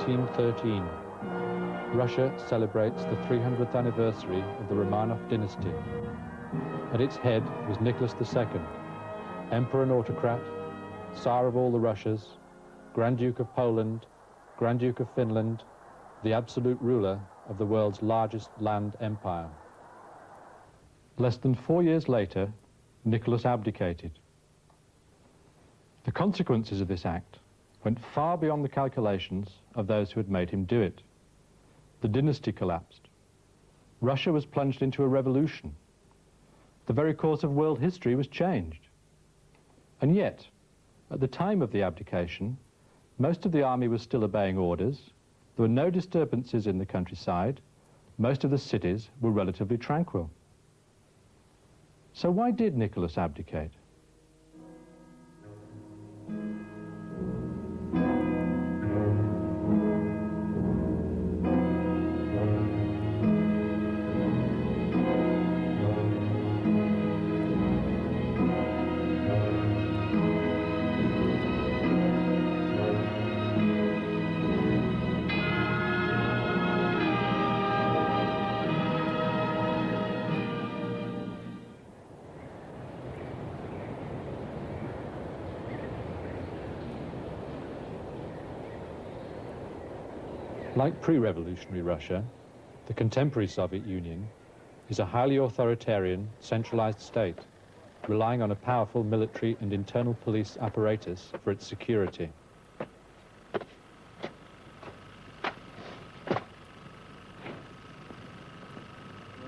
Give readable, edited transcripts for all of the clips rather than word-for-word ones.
1913. Russia celebrates the 300th anniversary of the Romanov dynasty. At its head was Nicholas II, Emperor and autocrat, Tsar of all the Russias, Grand Duke of Poland, Grand Duke of Finland, the absolute ruler of the world's largest land empire. Less than 4 years later, Nicholas abdicated. The consequences of this act went far beyond the calculations of those who had made him do it. The dynasty collapsed. Russia was plunged into a revolution. The very course of world history was changed. And yet, at the time of the abdication, most of the army was still obeying orders, there were no disturbances in the countryside, most of the cities were relatively tranquil. So why did Nicholas abdicate? Like pre-revolutionary Russia, the contemporary Soviet Union is a highly authoritarian, centralized state, relying on a powerful military and internal police apparatus for its security.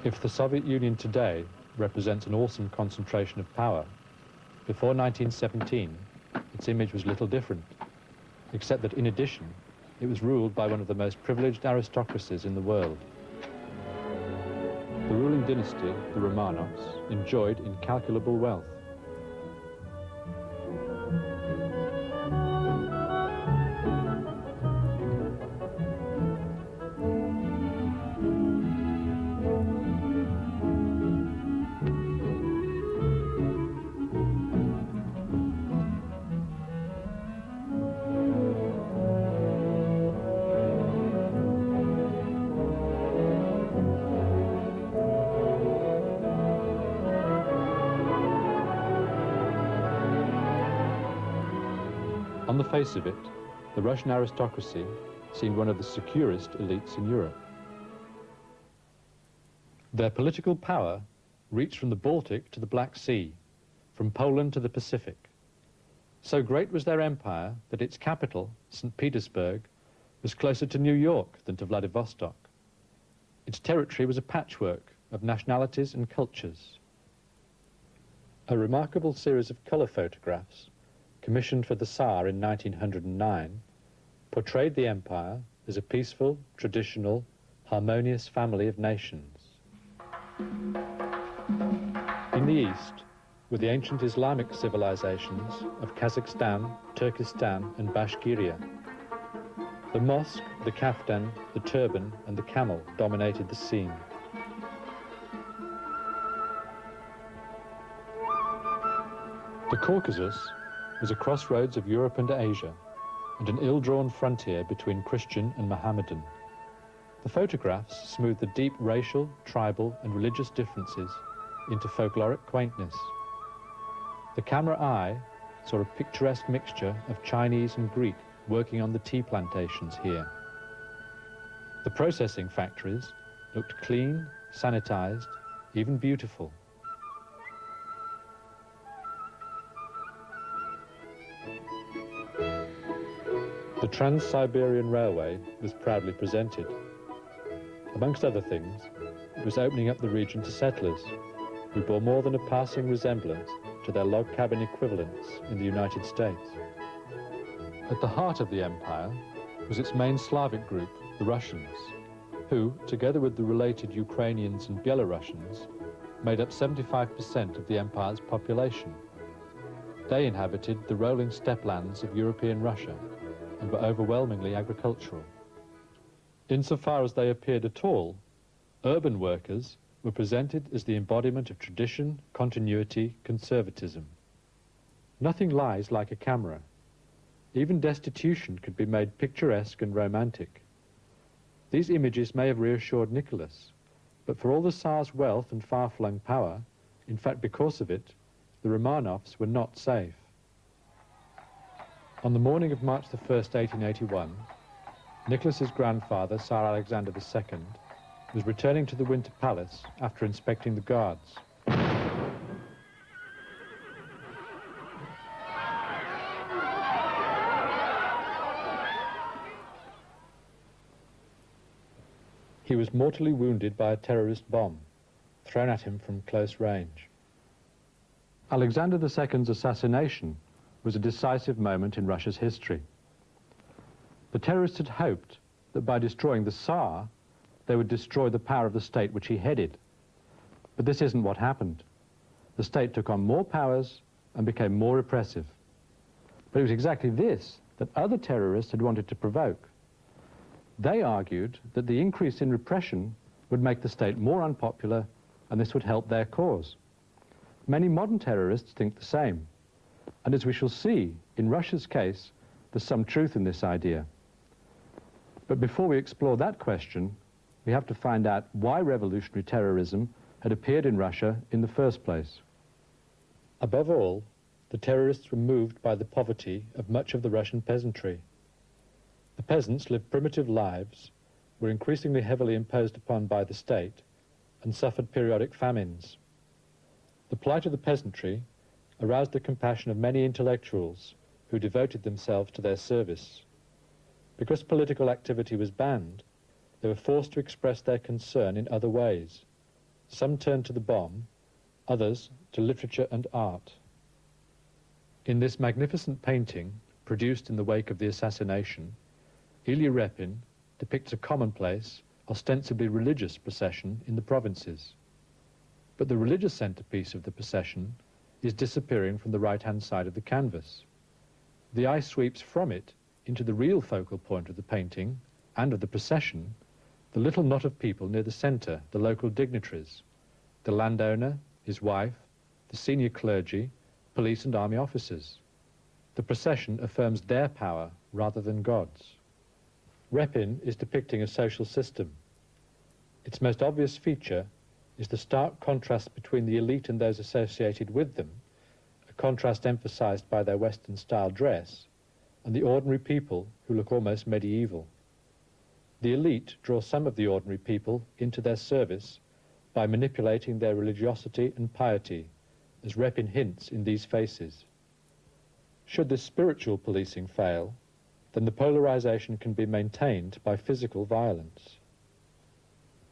If the Soviet Union today represents an awesome concentration of power, before 1917, its image was little different, except that in addition, it was ruled by one of the most privileged aristocracies in the world. The ruling dynasty, the Romanovs, enjoyed incalculable wealth. On the face of it, the Russian aristocracy seemed one of the securest elites in Europe. Their political power reached from the Baltic to the Black Sea, from Poland to the Pacific. So great was their empire that its capital, St. Petersburg, was closer to New York than to Vladivostok. Its territory was a patchwork of nationalities and cultures. A remarkable series of color photographs commissioned for the Tsar in 1909, portrayed the empire as a peaceful, traditional, harmonious family of nations. In the east were the ancient Islamic civilizations of Kazakhstan, Turkestan, and Bashkiria. The mosque, the kaftan, the turban, and the camel dominated the scene. The Caucasus was a crossroads of Europe and Asia, and an ill-drawn frontier between Christian and Mohammedan. The photographs smoothed the deep racial, tribal, and religious differences into folkloric quaintness. The camera eye saw a picturesque mixture of Chinese and Greek working on the tea plantations here. The processing factories looked clean, sanitized, even beautiful. The Trans-Siberian Railway was proudly presented. Amongst other things, it was opening up the region to settlers, who bore more than a passing resemblance to their log cabin equivalents in the United States. At the heart of the empire was its main Slavic group, the Russians, who, together with the related Ukrainians and Belarusians, made up 75% of the empire's population. They inhabited the rolling steppelands of European Russia and were overwhelmingly agricultural. Insofar as they appeared at all, urban workers were presented as the embodiment of tradition, continuity, conservatism. Nothing lies like a camera. Even destitution could be made picturesque and romantic. These images may have reassured Nicholas, but for all the Tsar's wealth and far-flung power, in fact because of it, the Romanovs were not safe. On the morning of March the 1st, 1881, Nicholas's grandfather, Tsar Alexander II, was returning to the Winter Palace after inspecting the guards. He was mortally wounded by a terrorist bomb, thrown at him from close range. Alexander II's assassination was a decisive moment in Russia's history. The terrorists had hoped that by destroying the Tsar, they would destroy the power of the state which he headed. But this isn't what happened. The state took on more powers and became more repressive. But it was exactly this that other terrorists had wanted to provoke. They argued that the increase in repression would make the state more unpopular, and this would help their cause. Many modern terrorists think the same. And as we shall see, in Russia's case, there's some truth in this idea. But before we explore that question, we have to find out why revolutionary terrorism had appeared in Russia in the first place. Above all, the terrorists were moved by the poverty of much of the Russian peasantry. The peasants lived primitive lives, were increasingly heavily imposed upon by the state, and suffered periodic famines. The plight of the peasantry aroused the compassion of many intellectuals who devoted themselves to their service. Because political activity was banned, they were forced to express their concern in other ways. Some turned to the bomb, others to literature and art. In this magnificent painting, produced in the wake of the assassination, Il'ya Repin depicts a commonplace, ostensibly religious procession in the provinces. But the religious centerpiece of the procession is disappearing from the right-hand side of the canvas. The eye sweeps from it into the real focal point of the painting and of the procession, the little knot of people near the center, the local dignitaries, the landowner, his wife, the senior clergy, police and army officers. The procession affirms their power rather than God's. Repin is depicting a social system. Its most obvious feature is the stark contrast between the elite and those associated with them, a contrast emphasized by their Western-style dress, and the ordinary people who look almost medieval. The elite draw some of the ordinary people into their service by manipulating their religiosity and piety, as Repin hints in these faces. Should this spiritual policing fail, then the polarization can be maintained by physical violence.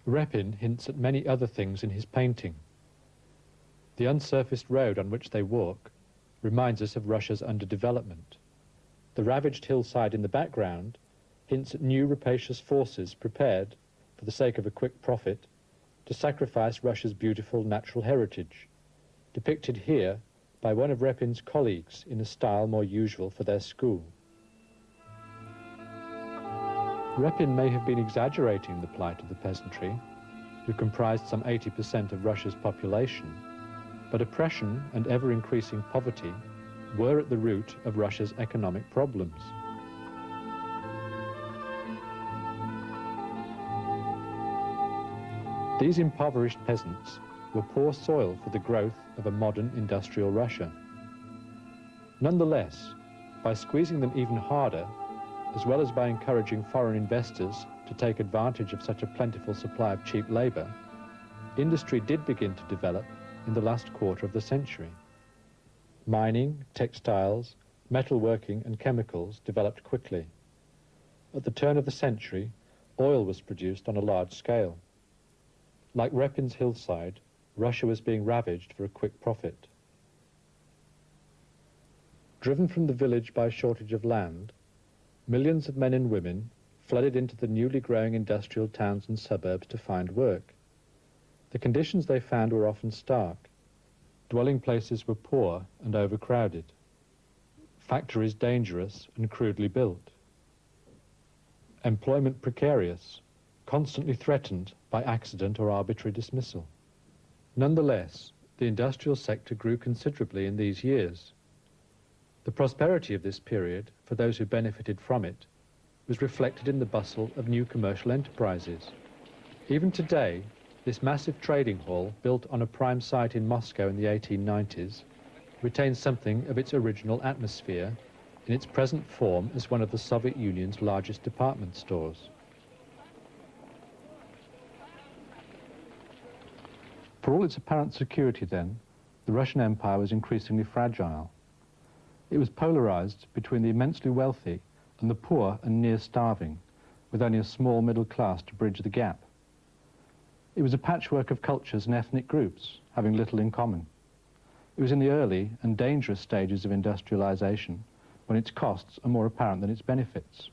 Repin hints at many other things in his painting. The unsurfaced road on which they walk reminds us of Russia's underdevelopment. The ravaged hillside in the background hints at new rapacious forces prepared, for the sake of a quick profit, to sacrifice Russia's beautiful natural heritage, depicted here by one of Repin's colleagues in a style more usual for their school. Repin may have been exaggerating the plight of the peasantry, who comprised some 80% of Russia's population, but oppression and ever-increasing poverty were at the root of Russia's economic problems. These impoverished peasants were poor soil for the growth of a modern industrial Russia. Nonetheless, by squeezing them even harder, as well as by encouraging foreign investors to take advantage of such a plentiful supply of cheap labor, industry did begin to develop in the last quarter of the century. Mining, textiles, metalworking and chemicals developed quickly. At the turn of the century, oil was produced on a large scale. Like Repin's hillside, Russia was being ravaged for a quick profit. Driven from the village by shortage of land, millions of men and women flooded into the newly growing industrial towns and suburbs to find work. The conditions they found were often stark. Dwelling places were poor and overcrowded. Factories dangerous and crudely built. Employment precarious, constantly threatened by accident or arbitrary dismissal. Nonetheless, the industrial sector grew considerably in these years. The prosperity of this period, for those who benefited from it, was reflected in the bustle of new commercial enterprises. Even today, this massive trading hall, built on a prime site in Moscow in the 1890s, retains something of its original atmosphere in its present form as one of the Soviet Union's largest department stores. For all its apparent security then, the Russian Empire was increasingly fragile. It was polarized between the immensely wealthy and the poor and near starving, with only a small middle class to bridge the gap. It was a patchwork of cultures and ethnic groups, having little in common. It was in the early and dangerous stages of industrialization, when its costs are more apparent than its benefits.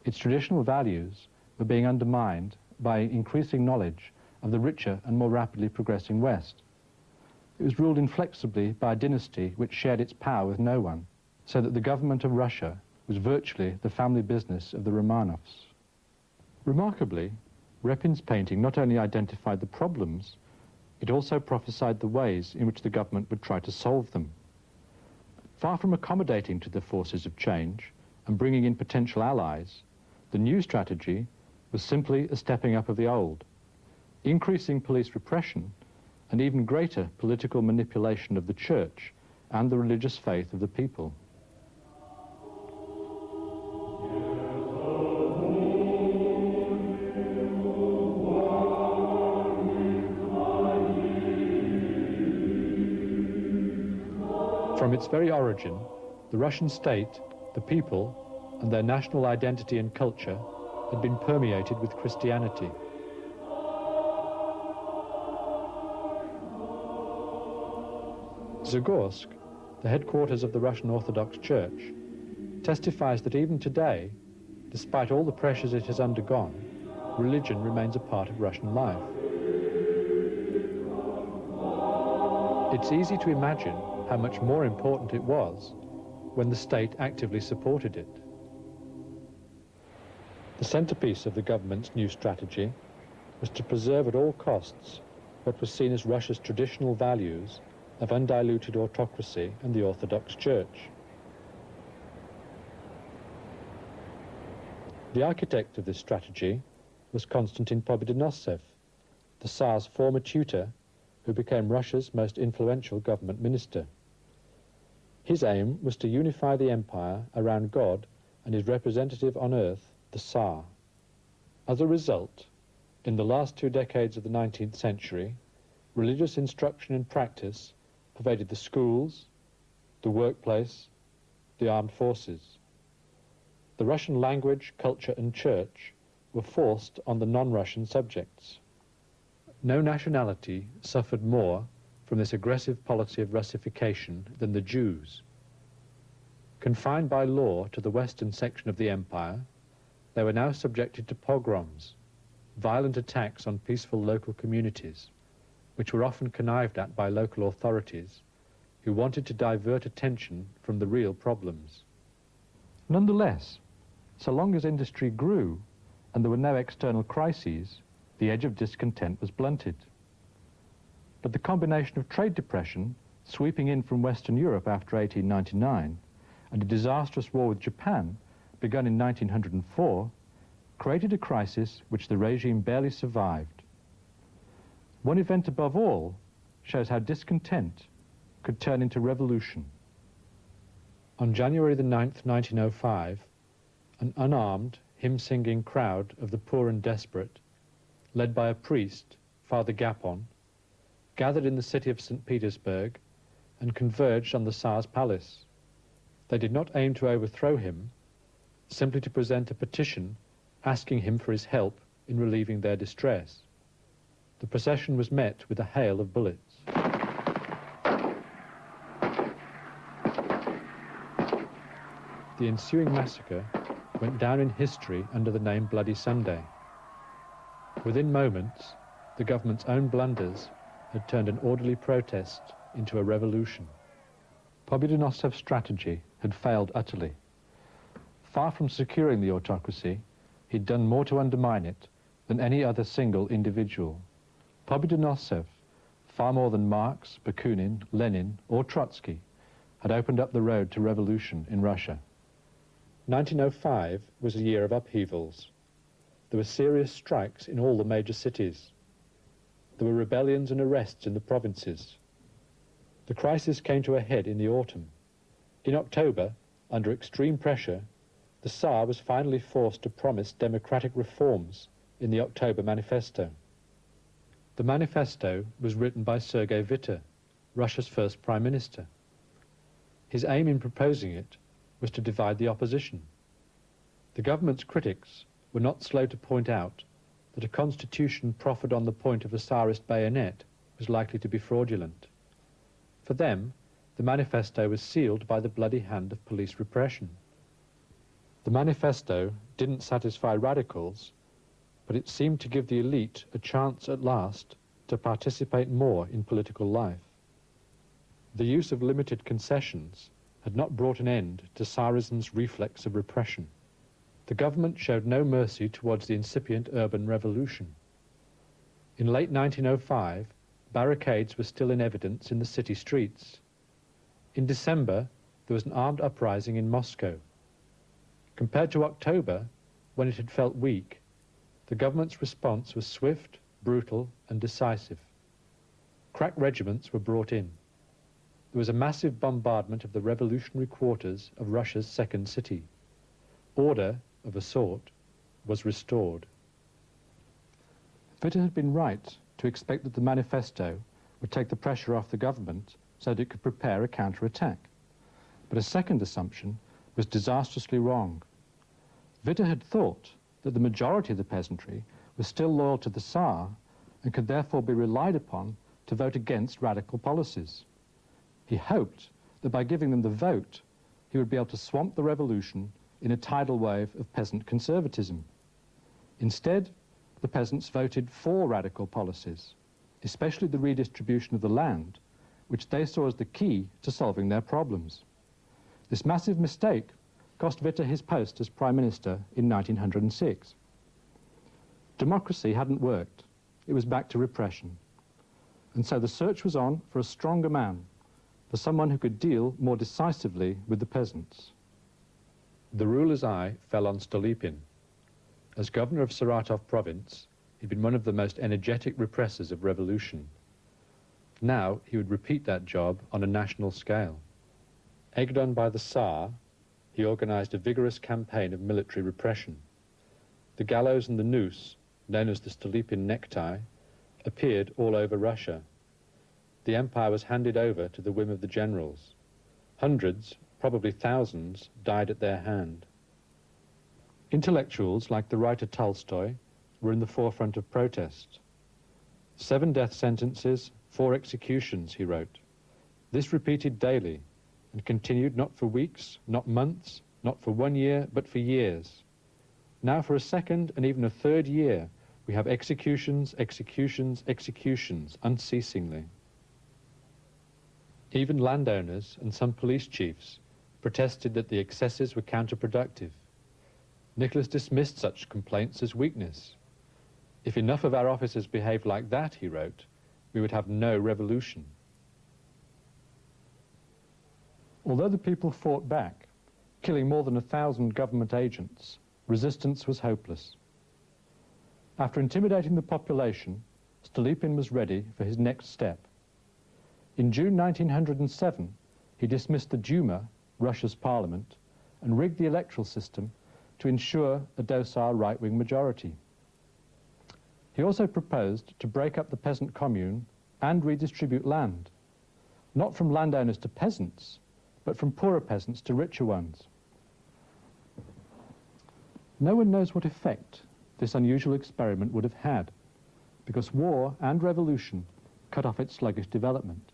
Its traditional values were being undermined by increasing knowledge of the richer and more rapidly progressing West. It was ruled inflexibly by a dynasty which shared its power with no one, so that the government of Russia was virtually the family business of the Romanovs. Remarkably, Repin's painting not only identified the problems, it also prophesied the ways in which the government would try to solve them. Far from accommodating to the forces of change and bringing in potential allies, the new strategy was simply a stepping up of the old, increasing police repression and even greater political manipulation of the church and the religious faith of the people. From its very origin, the Russian state, the people, and their national identity and culture had been permeated with Christianity. Zagorsk, the headquarters of the Russian Orthodox Church, testifies that even today, despite all the pressures it has undergone, religion remains a part of Russian life. It's easy to imagine how much more important it was when the state actively supported it. The centerpiece of the government's new strategy was to preserve at all costs what was seen as Russia's traditional values of undiluted autocracy and the Orthodox Church. The architect of this strategy was Konstantin Pobedonostsev, the Tsar's former tutor, who became Russia's most influential government minister. His aim was to unify the empire around God and his representative on earth, the Tsar. As a result, in the last 2 decades of the 19th century, religious instruction and practice pervaded the schools, the workplace, the armed forces. The Russian language, culture, and church were forced on the non-Russian subjects. No nationality suffered more from this aggressive policy of Russification than the Jews. Confined by law to the western section of the empire, they were now subjected to pogroms, violent attacks on peaceful local communities, which were often connived at by local authorities who wanted to divert attention from the real problems. Nonetheless, so long as industry grew and there were no external crises, the edge of discontent was blunted. But the combination of trade depression sweeping in from Western Europe after 1899 and a disastrous war with Japan begun in 1904 created a crisis which the regime barely survived. One event above all shows how discontent could turn into revolution. On January the 9th, 1905, an unarmed, hymn-singing crowd of the poor and desperate, led by a priest, Father Gapon, gathered in the city of St. Petersburg and converged on the Tsar's palace. They did not aim to overthrow him, simply to present a petition asking him for his help in relieving their distress. The procession was met with a hail of bullets. The ensuing massacre went down in history under the name Bloody Sunday. Within moments, the government's own blunders had turned an orderly protest into a revolution. Pobedonostev's strategy had failed utterly. Far from securing the autocracy, he'd done more to undermine it than any other single individual. Pobedonostsev, far more than Marx, Bakunin, Lenin, or Trotsky, had opened up the road to revolution in Russia. 1905 was a year of upheavals. There were serious strikes in all the major cities. There were rebellions and arrests in the provinces. The crisis came to a head in the autumn. In October, under extreme pressure, the Tsar was finally forced to promise democratic reforms in the October Manifesto. The manifesto was written by Sergei Witte, Russia's first prime minister. His aim in proposing it was to divide the opposition. The government's critics were not slow to point out that a constitution proffered on the point of a Tsarist bayonet was likely to be fraudulent. For them, the manifesto was sealed by the bloody hand of police repression. The manifesto didn't satisfy radicals, but it seemed to give the elite a chance at last to participate more in political life. The use of limited concessions had not brought an end to Tsarism's reflex of repression. The government showed no mercy towards the incipient urban revolution. In late 1905, barricades were still in evidence in the city streets. In December, there was an armed uprising in Moscow. Compared to October, when it had felt weak, the government's response was swift, brutal, and decisive. Crack regiments were brought in. There was a massive bombardment of the revolutionary quarters of Russia's second city. Order, of a sort, was restored. Witte had been right to expect that the manifesto would take the pressure off the government so that it could prepare a counterattack. But a second assumption was disastrously wrong. Witte had thought that the majority of the peasantry was still loyal to the Tsar and could therefore be relied upon to vote against radical policies. He hoped that by giving them the vote, he would be able to swamp the revolution in a tidal wave of peasant conservatism. Instead, the peasants voted for radical policies, especially the redistribution of the land, which they saw as the key to solving their problems. This massive mistake cost Witte his post as Prime Minister in 1906. Democracy hadn't worked. It was back to repression. And so the search was on for a stronger man, for someone who could deal more decisively with the peasants. The ruler's eye fell on Stolypin. As governor of Saratov province, he'd been one of the most energetic repressors of revolution. Now he would repeat that job on a national scale. Egged on by the Tsar, he organized a vigorous campaign of military repression. The gallows and the noose, known as the Stolypin necktie, appeared all over Russia. The empire was handed over to the whim of the generals. Hundreds, probably thousands, died at their hand. Intellectuals like the writer Tolstoy were in the forefront of protest. 7 death sentences, 4 executions, he wrote. This repeated daily and continued not for weeks, not months, not for 1 year, but for years. Now for a second and even a third year, we have executions, executions, executions, unceasingly. Even landowners and some police chiefs protested that the excesses were counterproductive. Nicholas dismissed such complaints as weakness. If enough of our officers behaved like that, he wrote, we would have no revolution. Although the people fought back, killing more than 1,000 government agents, resistance was hopeless. After intimidating the population, Stolypin was ready for his next step. In June 1907, he dismissed the Duma, Russia's parliament, and rigged the electoral system to ensure a docile right-wing majority. He also proposed to break up the peasant commune and redistribute land, not from landowners to peasants, but from poorer peasants to richer ones. No one knows what effect this unusual experiment would have had, because war and revolution cut off its sluggish development.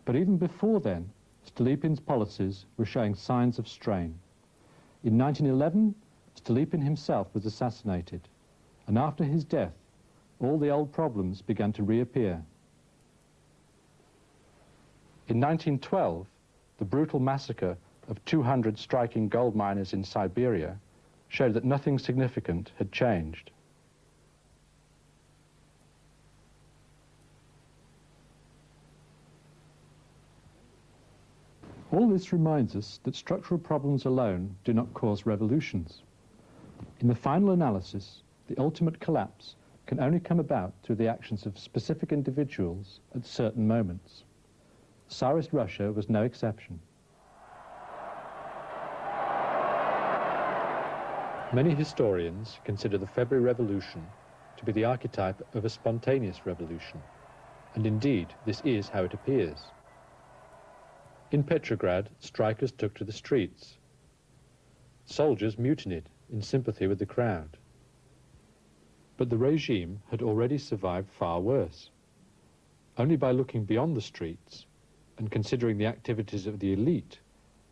But even before then, Stolypin's policies were showing signs of strain. In 1911, Stolypin himself was assassinated, and after his death, all the old problems began to reappear. In 1912, the brutal massacre of 200 striking gold miners in Siberia showed that nothing significant had changed. All this reminds us that structural problems alone do not cause revolutions. In the final analysis, the ultimate collapse can only come about through the actions of specific individuals at certain moments. Tsarist Russia was no exception. Many historians consider the February Revolution to be the archetype of a spontaneous revolution, and indeed this is how it appears. In Petrograd, strikers took to the streets. Soldiers mutinied in sympathy with the crowd. But the regime had already survived far worse. Only by looking beyond the streets and considering the activities of the elite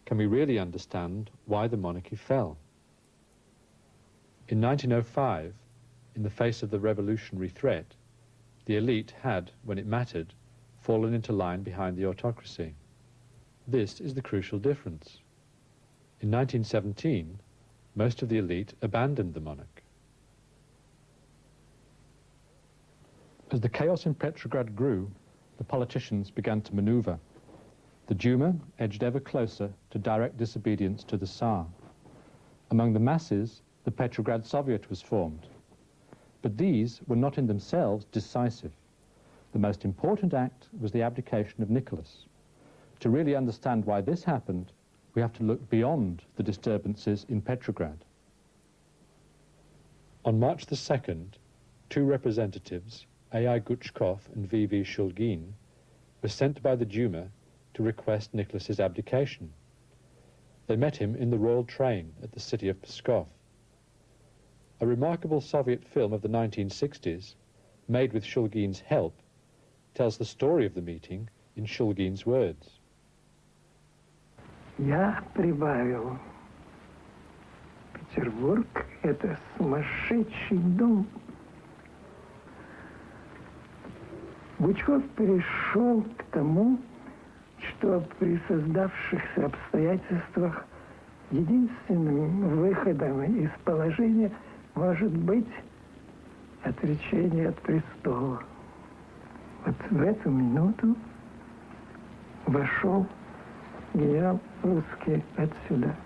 can we really understand why the monarchy fell. In 1905, in the face of the revolutionary threat, the elite had, when it mattered, fallen into line behind the autocracy. This is the crucial difference. In 1917, most of the elite abandoned the monarch. As the chaos in Petrograd grew, the politicians began to maneuver. The Duma edged ever closer to direct disobedience to the Tsar. Among the masses, the Petrograd Soviet was formed. But these were not in themselves decisive. The most important act was the abdication of Nicholas. To really understand why this happened, we have to look beyond the disturbances in Petrograd. On March the 2nd, two representatives, A.I. Guchkov and V.V. Shulgin, were sent by the Duma to request Nicholas's abdication. They met him in the royal train at the city of Pskov. A remarkable Soviet film of the 1960s, made with Shulgin's help, tells the story of the meeting in Shulgin's words. Я прибавил. Петербург – это сумасшедший дом. Гучков перешел к тому, что при создавшихся обстоятельствах единственным выходом из положения может быть отречение от престола. Вот в эту минуту вошел генерал русский отсюда.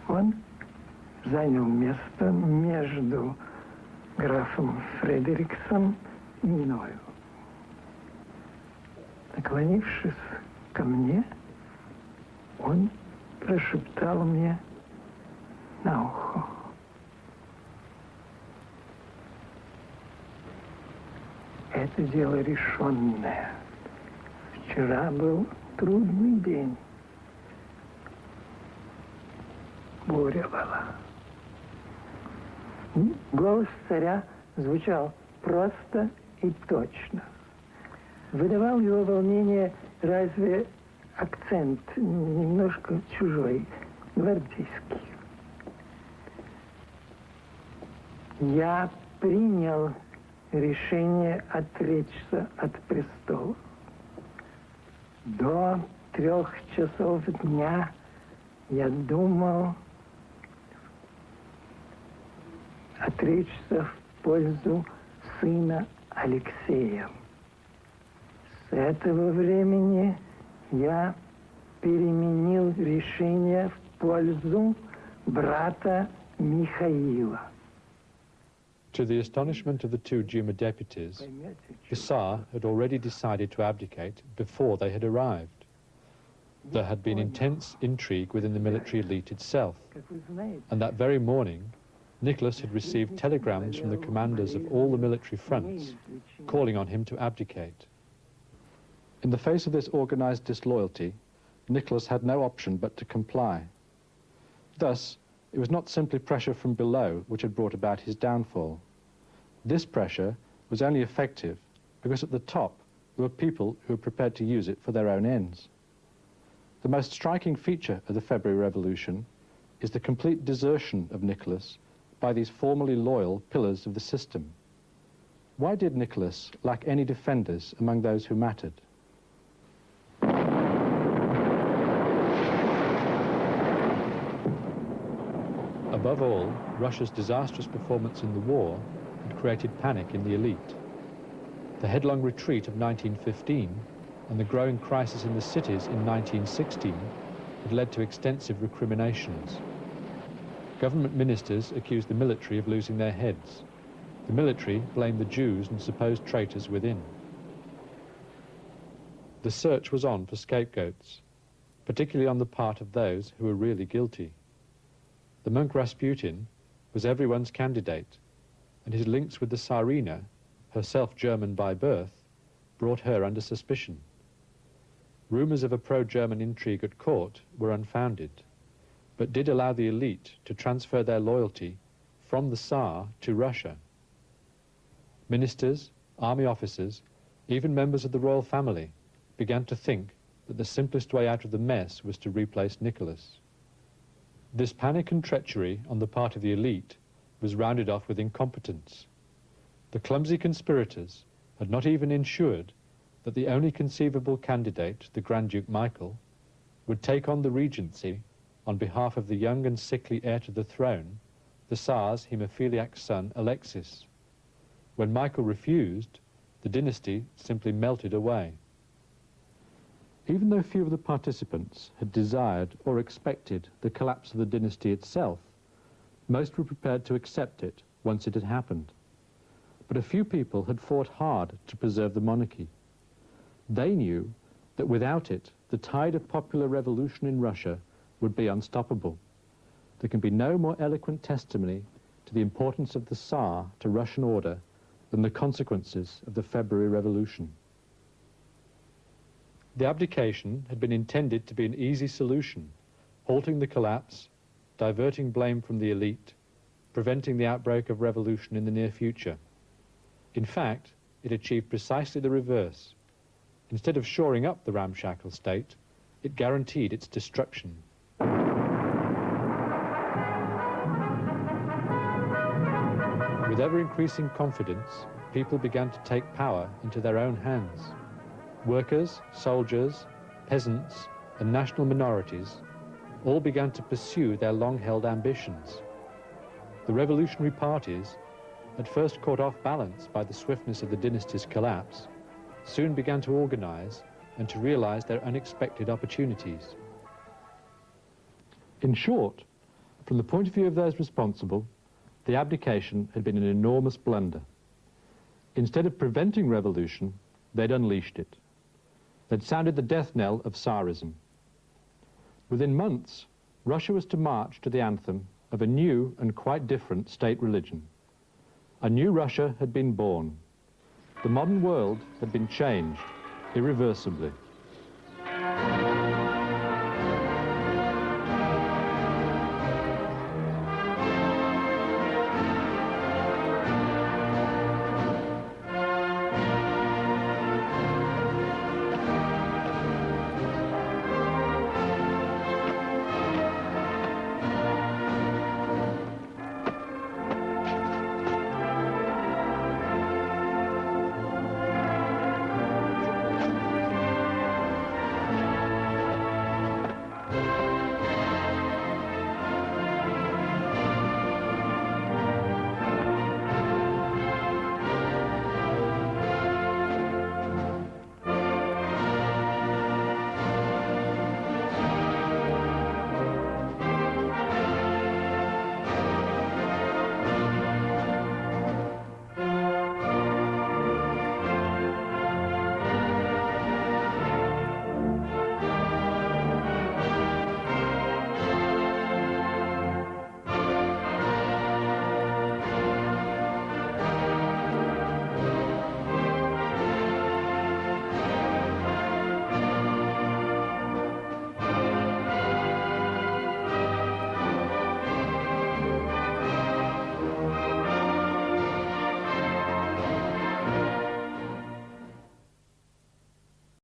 Он занял место между графом Фредериксом и мною. Наклонившись ко мне, он прошептал мне на ухо: это дело решенное. Вчера был трудный день. Буря была. Голос царя звучал просто и точно. Выдавал его волнение разве акцент немножко чужой, гвардейский. Я принял решение отречься от престола. До 3 часов дня я думал отречься в пользу сына Алексея. С этого времени я переменил решение в пользу брата Михаила. To the astonishment of the two Duma deputies, the Tsar had already decided to abdicate before they had arrived. There had been intense intrigue within the military elite itself, and that very morning, Nicholas had received telegrams from the commanders of all the military fronts, calling on him to abdicate. In the face of this organized disloyalty, Nicholas had no option but to comply. Thus, it was not simply pressure from below which had brought about his downfall. This pressure was only effective because at the top there were people who were prepared to use it for their own ends. The most striking feature of the February Revolution is the complete desertion of Nicholas by these formerly loyal pillars of the system. Why did Nicholas lack any defenders among those who mattered? Above all, Russia's disastrous performance in the war had created panic in the elite. The headlong retreat of 1915 and the growing crisis in the cities in 1916 had led to extensive recriminations. Government ministers accused the military of losing their heads. The military blamed the Jews and supposed traitors within. The search was on for scapegoats, particularly on the part of those who were really guilty. The monk Rasputin was everyone's candidate, and his links with the Tsarina, herself German by birth, brought her under suspicion. Rumours of a pro-German intrigue at court were unfounded, but did allow the elite to transfer their loyalty from the Tsar to Russia. Ministers, army officers, even members of the royal family began to think that the simplest way out of the mess was to replace Nicholas. This panic and treachery on the part of the elite was rounded off with incompetence. The clumsy conspirators had not even ensured that the only conceivable candidate, the Grand Duke Michael, would take on the regency on behalf of the young and sickly heir to the throne, the Tsar's haemophiliac son Alexis. When Michael refused, the dynasty simply melted away. Even though few of the participants had desired or expected the collapse of the dynasty itself, most were prepared to accept it once it had happened. But a few people had fought hard to preserve the monarchy. They knew that without it, the tide of popular revolution in Russia would be unstoppable. There can be no more eloquent testimony to the importance of the Tsar to Russian order than the consequences of the February Revolution. The abdication had been intended to be an easy solution, halting the collapse, diverting blame from the elite, preventing the outbreak of revolution in the near future. In fact, it achieved precisely the reverse. Instead of shoring up the ramshackle state, it guaranteed its destruction. With ever-increasing confidence, people began to take power into their own hands. Workers, soldiers, peasants, and national minorities all began to pursue their long-held ambitions. The revolutionary parties, at first caught off balance by the swiftness of the dynasty's collapse, soon began to organize and to realize their unexpected opportunities. In short, from the point of view of those responsible, the abdication had been an enormous blunder. Instead of preventing revolution, they'd unleashed it. They'd sounded the death knell of Tsarism. Within months, Russia was to march to the anthem of a new and quite different state religion. A new Russia had been born. The modern world had been changed irreversibly.